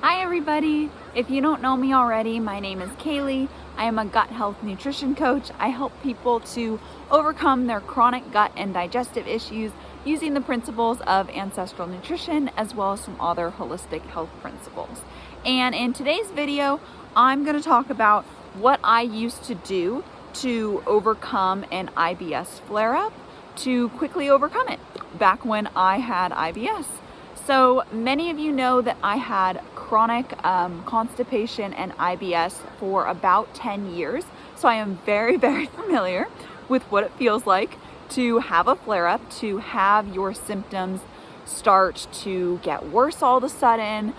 Hi everybody! If you don't know me already, my name is Kaylee. I am a gut health nutrition coach. I help people to overcome their chronic gut and digestive issues using the principles of ancestral nutrition as well as some other holistic health principles. And in today's video, I'm going to talk about what I used to do to overcome an IBS flare-up, to quickly overcome it back when I had IBS. So many of you know that I had chronic constipation and IBS for about 10 years. So I am very, very familiar with what it feels like to have a flare-up, to have your symptoms start to get worse all of a sudden,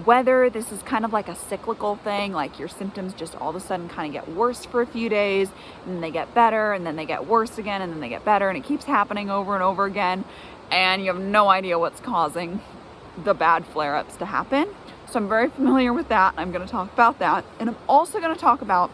whether this is kind of like a cyclical thing, like your symptoms just all of a sudden kind of get worse for a few days, and then they get better, and then they get worse again, and then they get better, and it keeps happening over and over again, and you have no idea what's causing the bad flare-ups to happen. So I'm very familiar with that. I'm going to talk about that. And I'm also going to talk about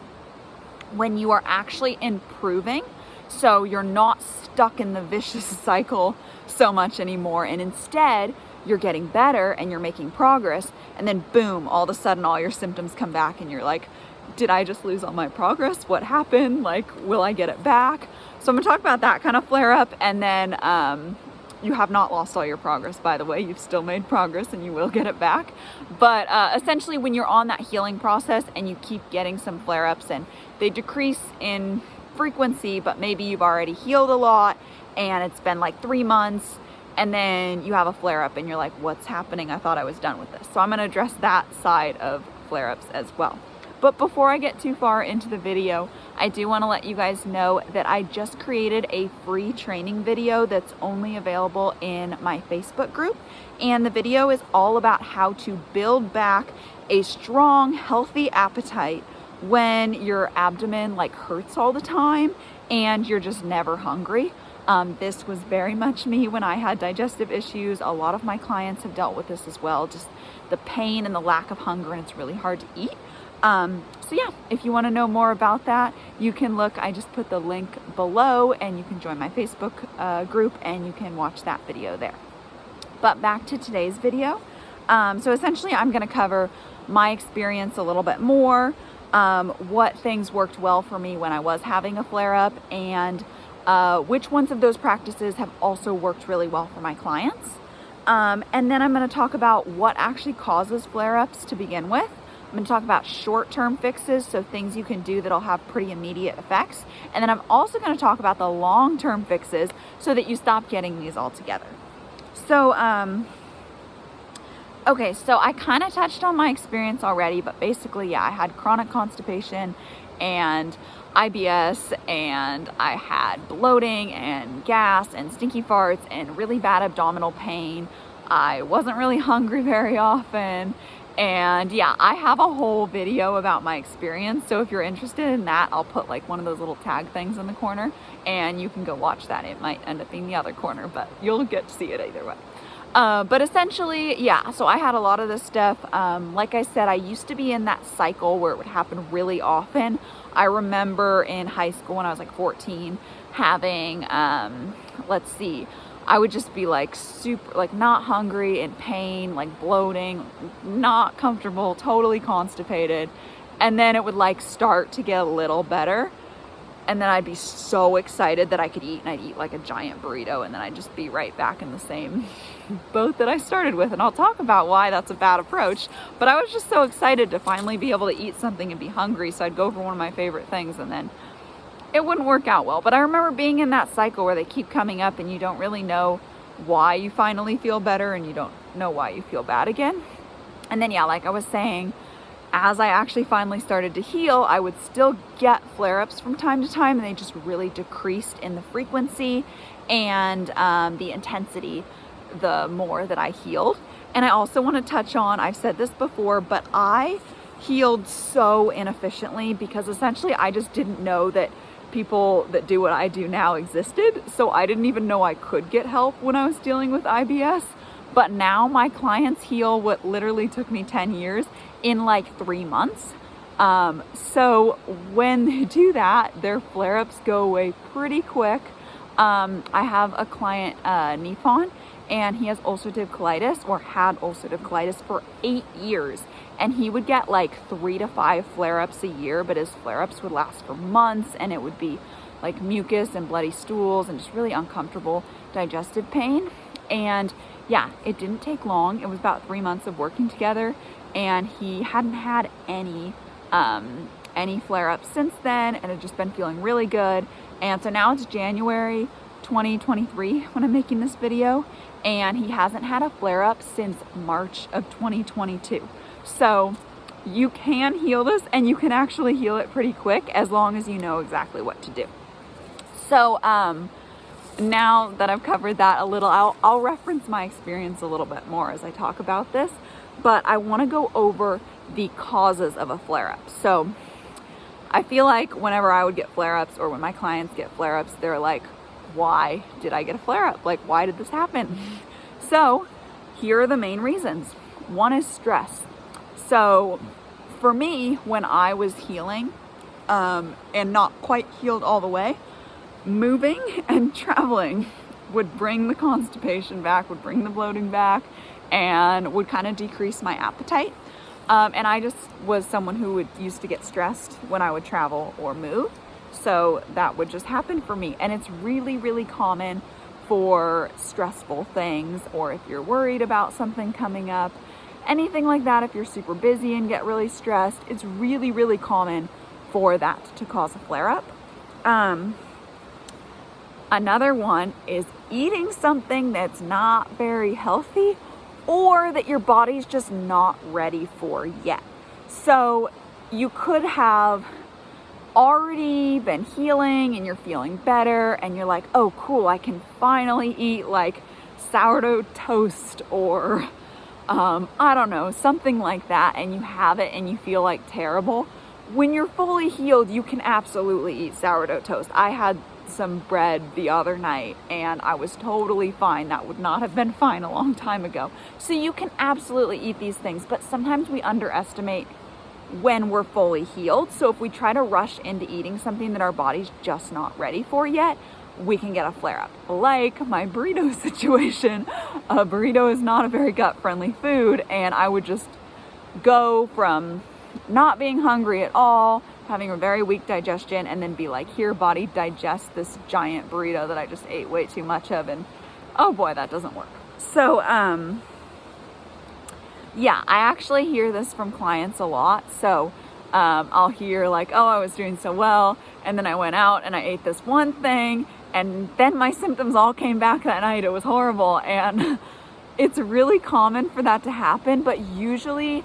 when you are actually improving, so you're not stuck in the vicious cycle so much anymore, and instead you're getting better and you're making progress, and then boom, all of a sudden all your symptoms come back and you're like, did I just lose all my progress? What happened? Like, will I get it back? So I'm going to talk about that kind of flare-up, and then you have not lost all your progress, by the way. You've still made progress and you will get it back. But essentially, when you're on that healing process and you keep getting some flare-ups and they decrease in frequency, but maybe you've already healed a lot and it's been like 3 months, and then you have a flare-up and you're like, what's happening? I thought I was done with this. So I'm going to address that side of flare-ups as well. But before I get too far into the video, I do want to let you guys know that I just created a free training video that's only available in my Facebook group. And the video is all about how to build back a strong, healthy appetite when your abdomen like hurts all the time and you're just never hungry. This was very much me when I had digestive issues. A lot of my clients have dealt with this as well, just the pain and the lack of hunger, and it's really hard to eat. So yeah, if you want to know more about that, you can look, I just put the link below, and you can join my Facebook group and you can watch that video there. But back to today's video. So essentially I'm going to cover my experience a little bit more, what things worked well for me when I was having a flare-up, and which ones of those practices have also worked really well for my clients. And then I'm going to talk about what actually causes flare-ups to begin with. I'm going to talk about short-term fixes, so things you can do that'll have pretty immediate effects. And then I'm also going to talk about the long-term fixes so that you stop getting these altogether. So, okay, so I kind of touched on my experience already, but basically, yeah, I had chronic constipation and IBS, and I had bloating and gas and stinky farts and really bad abdominal pain. I wasn't really hungry very often. And yeah, I have a whole video about my experience. So if you're interested in that, I'll put like one of those little tag things in the corner and you can go watch that. It might end up being the other corner, but you'll get to see it either way. But essentially, yeah, so I had a lot of this stuff. Like I said, I used to be in that cycle where it would happen really often. I remember in high school when I was like 14 having, let's see, I would just be like super, like not hungry, in pain, like bloating, not comfortable, totally constipated. And then it would like start to get a little better. And then I'd be so excited that I could eat, and I'd eat like a giant burrito, and then I'd just be right back in the same boat that I started with. And I'll talk about why that's a bad approach. But I was just so excited to finally be able to eat something and be hungry. So I'd go for one of my favorite things, and then it wouldn't work out well. But I remember being in that cycle where they keep coming up and you don't really know why you finally feel better and you don't know why you feel bad again. And then, yeah, like I was saying, as I actually finally started to heal, I would still get flare-ups from time to time, and they just really decreased in the frequency and the intensity the more that I healed. And I also want to touch on, I've said this before, but I healed so inefficiently because essentially I just didn't know that people that do what I do now existed. So I didn't even know I could get help when I was dealing with IBS. But now my clients heal what literally took me 10 years in like 3 months. So when they do that, their flare-ups go away pretty quick. I have a client, Nifon, and he has ulcerative colitis, or had ulcerative colitis, for 8 years. And he would get like 3 to 5 flare-ups a year, but his flare-ups would last for months, and it would be like mucus and bloody stools and just really uncomfortable digestive pain. And yeah, it didn't take long. It was about 3 months of working together, and he hadn't had any flare-ups since then, and had just been feeling really good. And so now it's January 2023 when I'm making this video, and he hasn't had a flare-up since March of 2022. So you can heal this, and you can actually heal it pretty quick as long as you know exactly what to do. So now that I've covered that a little, I'll reference my experience a little bit more as I talk about this, but I want to go over the causes of a flare-up. So I feel like whenever I would get flare-ups, or when my clients get flare-ups, they're like, why did I get a flare-up? Like, why did this happen? So here are the main reasons. One is stress. So for me, when I was healing and not quite healed all the way, moving and traveling would bring the constipation back, would bring the bloating back, and would kind of decrease my appetite. And I just was someone who used to get stressed when I would travel or move. So that would just happen for me. And it's really, really common for stressful things, or if you're worried about something coming up, anything like that. If you're super busy and get really stressed, it's really, really common for that to cause a flare-up. Another one is eating something that's not very healthy, or that your body's just not ready for yet. So you could have already been healing and you're feeling better, and you're like, oh cool, I can finally eat like sourdough toast, or I don't know, something like that, and you have it and you feel like terrible. When you're fully healed, you can absolutely eat sourdough toast. I had some bread the other night and I was totally fine. That would not have been fine a long time ago. So you can absolutely eat these things, but sometimes we underestimate when we're fully healed. So if we try to rush into eating something that our body's just not ready for yet, we can get a flare-up. Like my burrito situation. A burrito is not a very gut-friendly food, and I would just go from not being hungry at all, having a very weak digestion, and then be like, here body, digest this giant burrito that I just ate way too much of, and oh boy, that doesn't work. So yeah, I actually hear this from clients a lot. So I'll hear like, oh, I was doing so well, and then I went out and I ate this one thing, and then my symptoms all came back that night. It was horrible. And it's really common for that to happen, but usually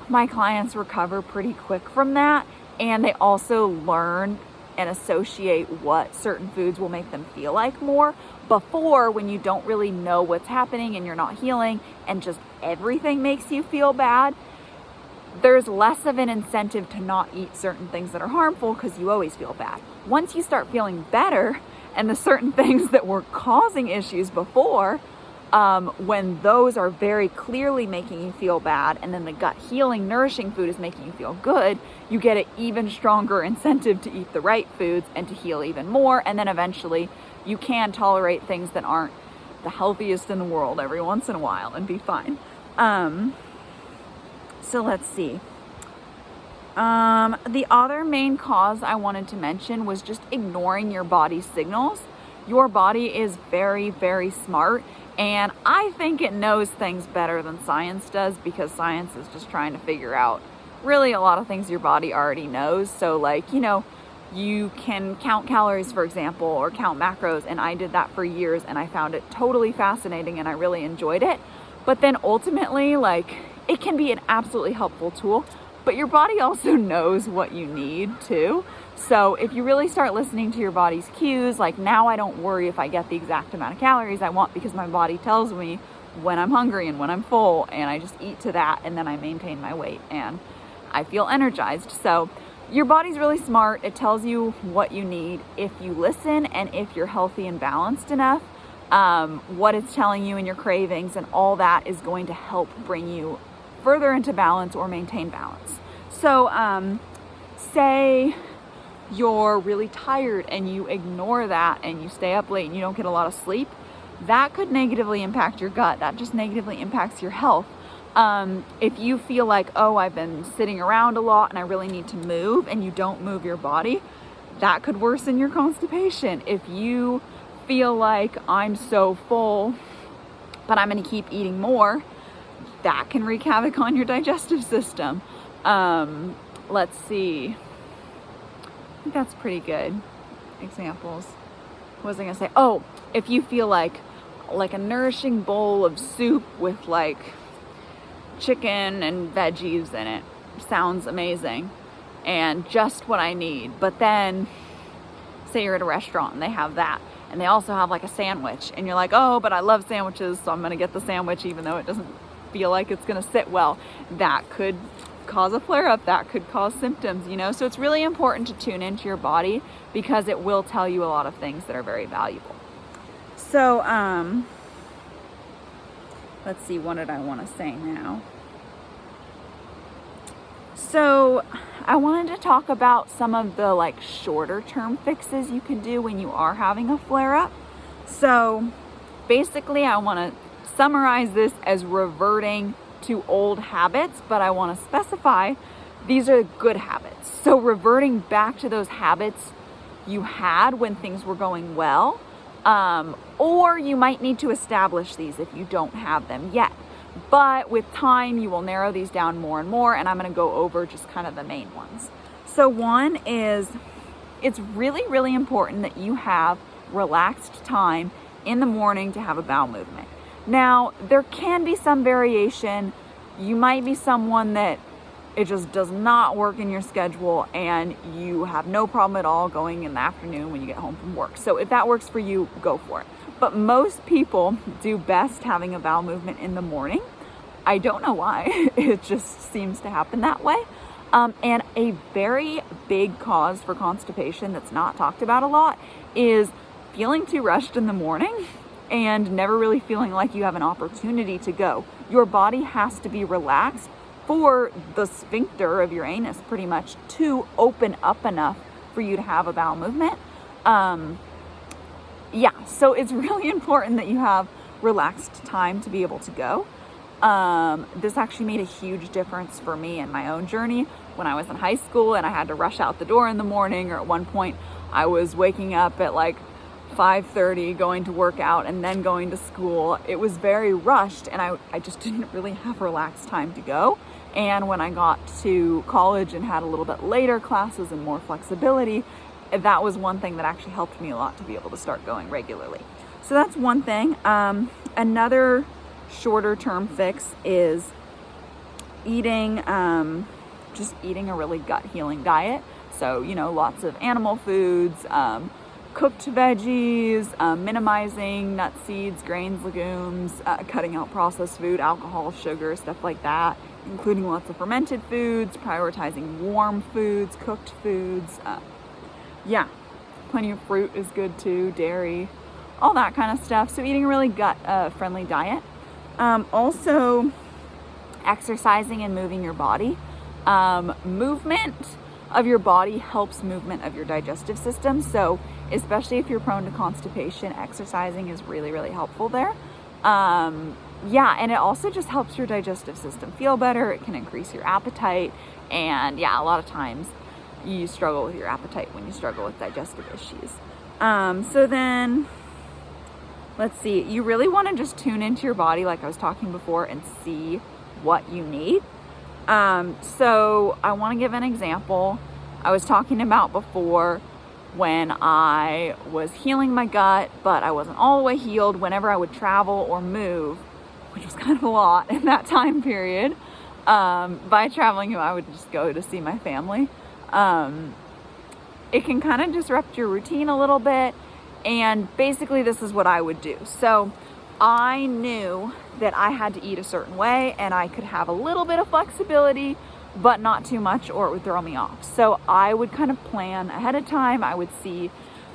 my clients recover pretty quick from that. And they also learn and associate what certain foods will make them feel like more. Before, when you don't really know what's happening and you're not healing and just everything makes you feel bad, there's less of an incentive to not eat certain things that are harmful because you always feel bad. Once you start feeling better, and the certain things that were causing issues before, when those are very clearly making you feel bad, and then the gut healing, nourishing food is making you feel good, you get an even stronger incentive to eat the right foods and to heal even more. And then eventually you can tolerate things that aren't the healthiest in the world every once in a while and be fine. So let's see. The other main cause I wanted to mention was just ignoring your body's signals. Your body is very, very smart, and I think it knows things better than science does, because science is just trying to figure out really a lot of things your body already knows. So like, you know, you can count calories, for example, or count macros, and I did that for years and I found it totally fascinating and I really enjoyed it. But then ultimately, like, it can be an absolutely helpful tool, but your body also knows what you need too. So if you really start listening to your body's cues, like now I don't worry if I get the exact amount of calories I want, because my body tells me when I'm hungry and when I'm full, and I just eat to that, and then I maintain my weight and I feel energized. So your body's really smart. It tells you what you need if you listen, and if you're healthy and balanced enough, what it's telling you and your cravings and all that is going to help bring you further into balance or maintain balance. So say you're really tired and you ignore that and you stay up late and you don't get a lot of sleep. that could negatively impact your gut. That just negatively impacts your health. If you feel like, oh, I've been sitting around a lot and I really need to move, and you don't move your body, that could worsen your constipation. If you feel like, I'm so full, but I'm going to keep eating more, that can wreak havoc on your digestive system. Let's see. I think that's pretty good examples. What was I going to say? Oh, if you feel like a nourishing bowl of soup with like chicken and veggies in it sounds amazing and just what I need. But then say you're at a restaurant and they have that, and they also have like a sandwich, and you're like, oh, but I love sandwiches, so I'm going to get the sandwich even though it doesn't feel like it's going to sit well. That could cause a flare-up. That could cause symptoms, you know? So it's really important to tune into your body, because it will tell you a lot of things that are very valuable. So, let's see, what did I want to say now? So I wanted to talk about some of the like shorter term fixes you can do when you are having a flare-up. So basically I want to summarize this as reverting to old habits, but I want to specify these are good habits. So reverting back to those habits you had when things were going well, or you might need to establish these if you don't have them yet. But with time, you will narrow these down more and more, and I'm going to go over just kind of the main ones. So one is, it's really, really important that you have relaxed time in the morning to have a bowel movement. Now, there can be some variation. You might be someone that it just does not work in your schedule and you have no problem at all going in the afternoon when you get home from work. So if that works for you, go for it. But most people do best having a bowel movement in the morning. I don't know why. It just seems to happen that way. And a very big cause for constipation that's not talked about a lot is feeling too rushed in the morning and never really feeling like you have an opportunity to go. Your body has to be relaxed for the sphincter of your anus pretty much to open up enough for you to have a bowel movement. So it's really important that you have relaxed time to be able to go. This actually made a huge difference for me in my own journey when I was in high school and I had to rush out the door in the morning, or at one point I was waking up at like 5:30 going to work out and then going to school. It was very rushed and I just didn't really have relaxed time to go. And when I got to college and had a little bit later classes and more flexibility, that was one thing that actually helped me a lot to be able to start going regularly. So that's one thing. Another shorter term fix is just eating a really gut healing diet. So, lots of animal foods, cooked veggies, minimizing nuts, seeds, grains, legumes, cutting out processed food, alcohol, sugar, stuff like that, including lots of fermented foods, prioritizing warm foods, cooked foods. Plenty of fruit is good too, dairy, all that kind of stuff. So eating a really gut friendly diet. Also exercising and moving your body. Movement of your body helps movement of your digestive system. So especially if you're prone to constipation, exercising is really, really helpful there. And it also just helps your digestive system feel better. It can increase your appetite. And a lot of times you struggle with your appetite when you struggle with digestive issues. So then, let's see, you really want to just tune into your body like I was talking before and see what you need. So I want to give an example. I was talking about before when I was healing my gut, but I wasn't all the way healed. Whenever I would travel or move, which was kind of a lot in that time period, by traveling, I would just go to see my family. It can kind of disrupt your routine a little bit. And basically this is what I would do. So I knew that I had to eat a certain way and I could have a little bit of flexibility, but not too much or it would throw me off. So I would kind of plan ahead of time. I would see,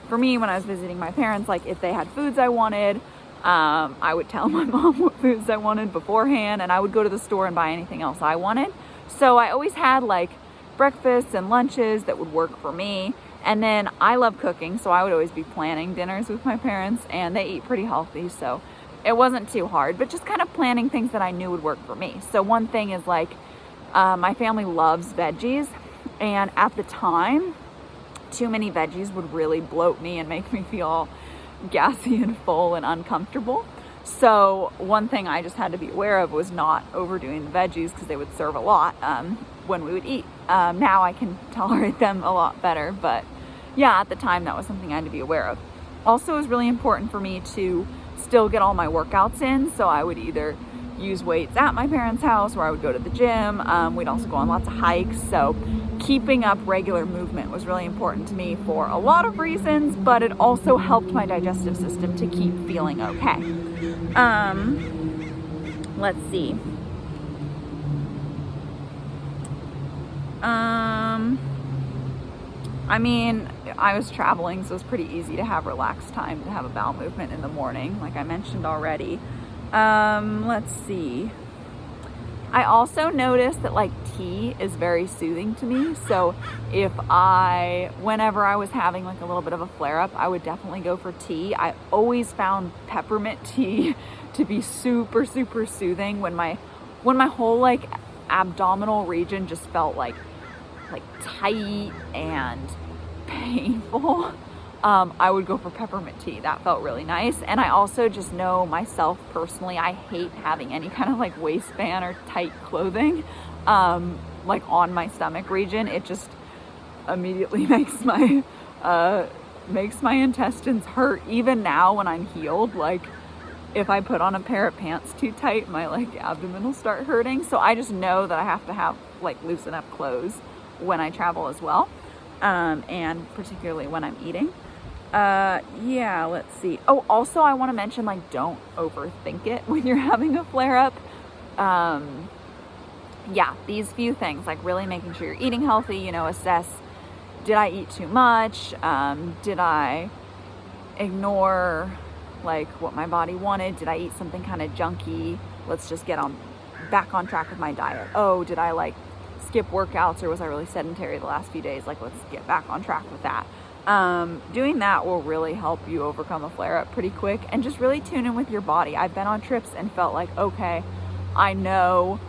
for me, when I was visiting my parents, like if they had foods I wanted, I would tell my mom what foods I wanted beforehand, and I would go to the store and buy anything else I wanted. So I always had like breakfasts and lunches that would work for me. And then I love cooking, so I would always be planning dinners with my parents, and they eat pretty healthy, so it wasn't too hard, but just kind of planning things that I knew would work for me. So one thing is like, my family loves veggies, and at the time, too many veggies would really bloat me and make me feel gassy and full and uncomfortable. So one thing I just had to be aware of was not overdoing the veggies, because they would serve a lot when we would eat. Now I can tolerate them a lot better, but yeah, at the time that was something I had to be aware of. Also, it was really important for me to still get all my workouts in, so I would either use weights at my parents' house, or I would go to the gym. We'd also go on lots of hikes, so keeping up regular movement was really important to me for a lot of reasons, but it also helped my digestive system to keep feeling okay. Let's see. I mean, I was traveling, so it was pretty easy to have relaxed time to have a bowel movement in the morning, like I mentioned already. Let's see. I also noticed that like tea is very soothing to me. So whenever I was having like a little bit of a flare up, I would definitely go for tea. I always found peppermint tea to be super, super soothing when my whole like abdominal region just felt like tight and painful. I would go for peppermint tea. That felt really nice. And I also just know myself personally, I hate having any kind of like waistband or tight clothing like on my stomach region. It just immediately makes my intestines hurt. Even now when I'm healed, like if I put on a pair of pants too tight, my like abdomen will start hurting. So I just know that I have to have like loosen up clothes when I travel as well, and particularly when I'm eating. Yeah, let's see. Oh, also I want to mention, like, don't overthink it when you're having a flare up. Yeah, these few things, like really making sure you're eating healthy, assess, did I eat too much? Did I ignore like what my body wanted? Did I eat something kind of junky? Let's just get back on track with my diet. Oh, did I like skip workouts, or was I really sedentary the last few days? Like, let's get back on track with that. Doing that will really help you overcome a flare up pretty quick, and just really tune in with your body. I've been on trips and felt like, okay, I know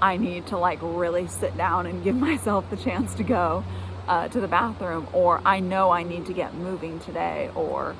I need to like really sit down and give myself the chance to go to the bathroom, or I know I need to get moving today, or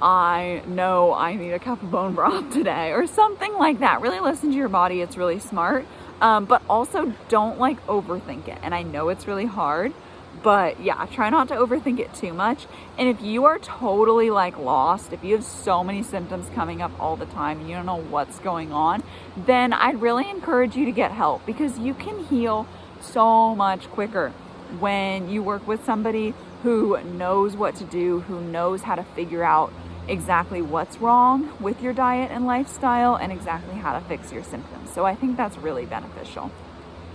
I know I need a cup of bone broth today, or something like that. Really listen to your body. It's really smart. But also don't like overthink it. And I know it's really hard, but yeah, try not to overthink it too much. And if you are totally like lost, if you have so many symptoms coming up all the time and you don't know what's going on, then I'd really encourage you to get help, because you can heal so much quicker when you work with somebody who knows what to do, who knows how to figure out exactly what's wrong with your diet and lifestyle, and exactly how to fix your symptoms. So I think that's really beneficial.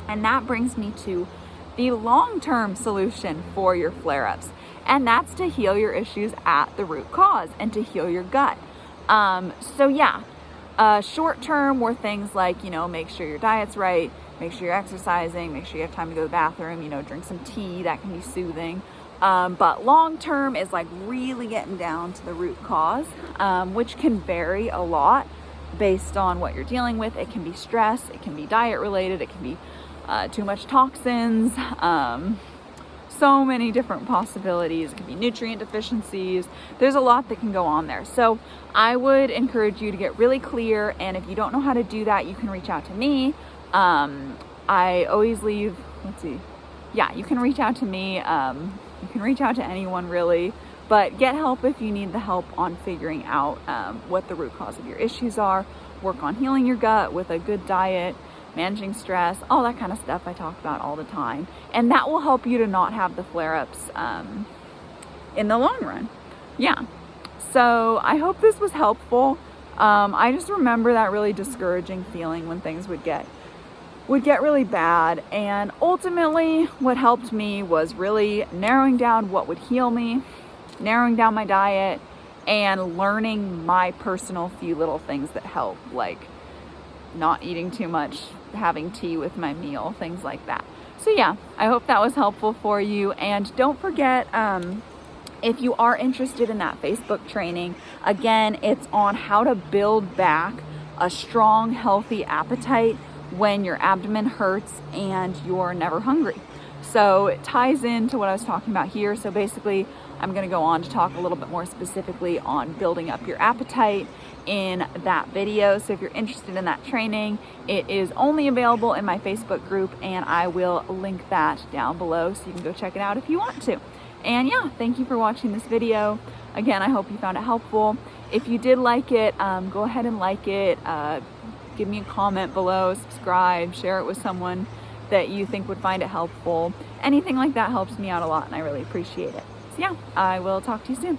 And that brings me to the long-term solution for your flare-ups, and that's to heal your issues at the root cause and to heal your gut. Short-term were things like, make sure your diet's right, make sure you're exercising, make sure you have time to go to the bathroom, drink some tea, that can be soothing. But long-term is like really getting down to the root cause, which can vary a lot based on what you're dealing with. It can be stress, it can be diet related, it can be too much toxins, so many different possibilities. It can be nutrient deficiencies. There's a lot that can go on there. So I would encourage you to get really clear, and if you don't know how to do that, you can reach out to me. I always leave, you can reach out to me. You can reach out to anyone really, but get help if you need the help on figuring out what the root cause of your issues are. Work on healing your gut with a good diet, managing stress, all that kind of stuff I talk about all the time. And that will help you to not have the flare-ups in the long run. Yeah. So I hope this was helpful. I just remember that really discouraging feeling when things would get really bad, and ultimately what helped me was really narrowing down what would heal me, narrowing down my diet, and learning my personal few little things that help, like not eating too much, having tea with my meal, things like that. So yeah, I hope that was helpful for you, and don't forget If you are interested in that Facebook training, again, it's on how to build back a strong, healthy appetite when your abdomen hurts and you're never hungry. So it ties into what I was talking about here. So basically, I'm going to go on to talk a little bit more specifically on building up your appetite in that video. So if you're interested in that training, it is only available in my Facebook group, and I will link that down below so you can go check it out if you want to. And yeah, thank you for watching this video. Again, I hope you found it helpful. If you did like it, go ahead and like it. Give me a comment below, subscribe, share it with someone that you think would find it helpful. Anything like that helps me out a lot, and I really appreciate it. So yeah, I will talk to you soon.